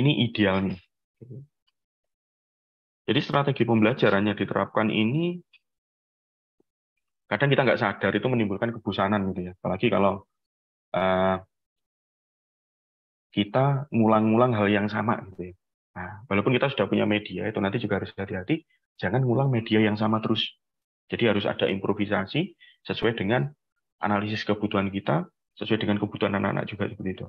ini idealnya. Jadi strategi pembelajaran yang diterapkan ini kadang kita nggak sadar itu menimbulkan kebosanan gitu ya. Apalagi kalau eh, kita ngulang-ngulang hal yang sama gitu ya. Nah, walaupun kita sudah punya media, itu nanti juga harus hati-hati, jangan ngulang media yang sama terus. Jadi harus ada improvisasi sesuai dengan analisis kebutuhan kita, sesuai dengan kebutuhan anak-anak juga seperti itu.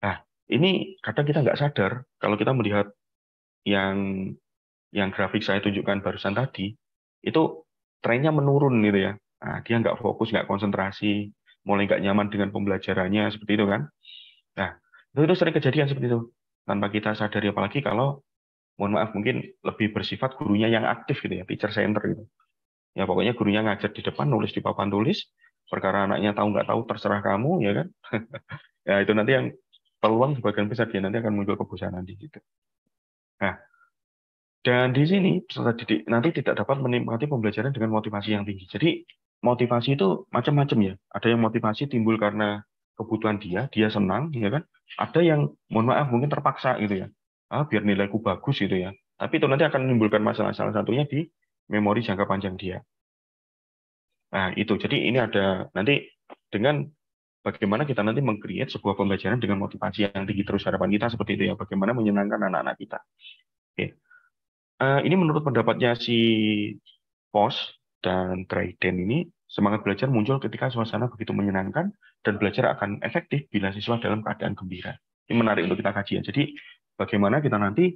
Nah, ini kadang kita nggak sadar kalau kita melihat yang grafik saya tunjukkan barusan tadi, itu trennya menurun gitu ya. Nah, dia nggak fokus, nggak konsentrasi, mulai nggak nyaman dengan pembelajarannya seperti itu kan. Nah, itu sering kejadian seperti itu tanpa kita sadari, apalagi kalau mohon maaf mungkin lebih bersifat gurunya yang aktif gitu ya, teacher center gitu. Ya pokoknya gurunya ngajar di depan, nulis di papan tulis, perkara anaknya tahu nggak tahu terserah kamu ya kan. Ya itu nanti yang peluang sebagian besar dia nanti akan muncul kebosanan di situ. Nah, dan di sini peserta didik nanti tidak dapat menikmati pembelajaran dengan motivasi yang tinggi. Jadi motivasi itu macam-macam ya. Ada yang motivasi timbul karena kebutuhan dia senang, ya kan? Ada yang mohon maaf mungkin terpaksa gitu ya. Ah, biar nilaiku bagus gitu ya. Tapi itu nanti akan menimbulkan masalah salah satunya di memori jangka panjang dia. Nah, itu. Jadi ini ada nanti dengan bagaimana kita nanti meng-create sebuah pembelajaran dengan motivasi yang tinggi terus harapan kita seperti itu ya. Bagaimana menyenangkan anak-anak kita. Oke. Ini menurut pendapatnya si Pos dan Dryden ini, semangat belajar muncul ketika suasana begitu menyenangkan dan belajar akan efektif bila siswa dalam keadaan gembira. Ini menarik untuk kita kaji ya. Jadi bagaimana kita nanti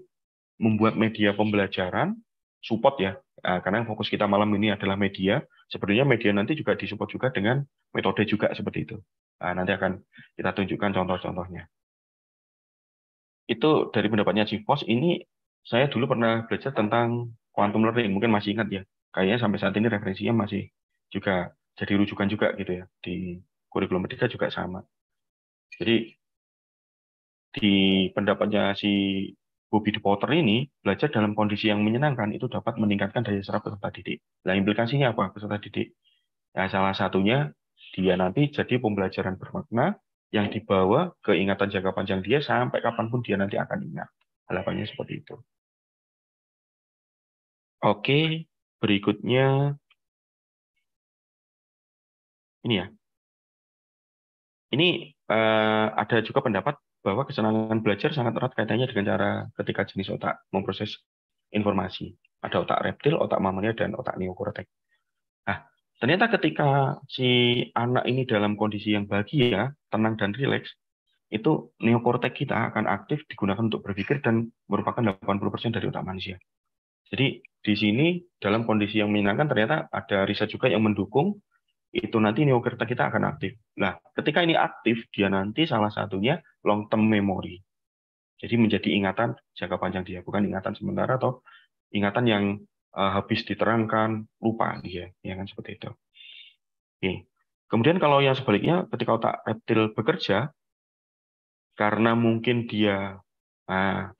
membuat media pembelajaran support ya. Karena fokus kita malam ini adalah media. Sebenarnya media nanti juga disupport juga dengan metode juga seperti itu. Nanti akan kita tunjukkan contoh-contohnya. Itu dari pendapatnya si Pos. Ini saya dulu pernah belajar tentang quantum learning. Mungkin masih ingat ya. Kayaknya sampai saat ini referensinya masih juga jadi rujukan juga gitu ya. Di kurikulum Merdeka juga sama. Jadi di pendapatnya si Bobby De Potter ini, belajar dalam kondisi yang menyenangkan itu dapat meningkatkan daya serap peserta didik. Nah, implikasinya apa peserta didik? Nah, salah satunya dia nanti jadi pembelajaran bermakna yang dibawa ke ingatan jangka panjang dia sampai kapanpun dia nanti akan ingat. Harapannya seperti itu. Oke, berikutnya ini ya. Ini ada juga pendapat bahwa kesenangan belajar sangat erat kaitannya dengan cara ketika jenis otak memproses informasi. Ada otak reptil, otak mamalia, dan otak neokortex. Nah, ternyata ketika si anak ini dalam kondisi yang bahagia, tenang, dan rileks, itu neokortex kita akan aktif digunakan untuk berpikir dan merupakan 80% dari otak manusia. Jadi di sini dalam kondisi yang menyenangkan ternyata ada riset juga yang mendukung itu nanti neokortex kita akan aktif. Nah, ketika ini aktif, dia nanti salah satunya long term memory. Jadi menjadi ingatan jangka panjang dia, bukan ingatan sementara atau ingatan yang habis diterangkan lupa dia, ya kan seperti itu. Oke. Kemudian kalau yang sebaliknya, ketika otak reptil bekerja, karena mungkin dia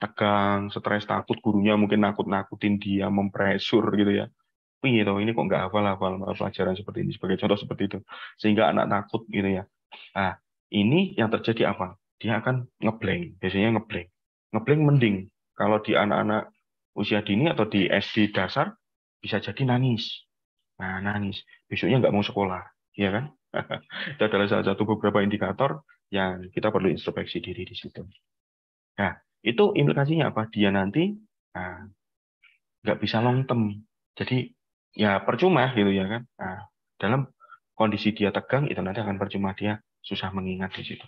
tegang, stres, takut, gurunya mungkin nakut-nakutin dia, mempresur gitu ya. Gitu, ini kok nggak hafal-hafal pelajaran seperti ini, sebagai contoh seperti itu. Sehingga anak takut gitu ya. Nah, ini yang terjadi apa? Dia akan ngeblank, biasanya ngeblank. Ngeblank mending kalau di anak-anak usia dini atau di SD dasar bisa jadi nangis. Nah, nangis. Besoknya nggak mau sekolah, ya kan? Itu adalah salah satu beberapa indikator yang kita perlu introspeksi diri di situ. Nah, itu implikasinya apa? Dia nanti nah, nggak bisa long term. Jadi ya percuma gitu ya kan. Nah, dalam kondisi dia tegang itu nanti akan percuma dia susah mengingat di situ.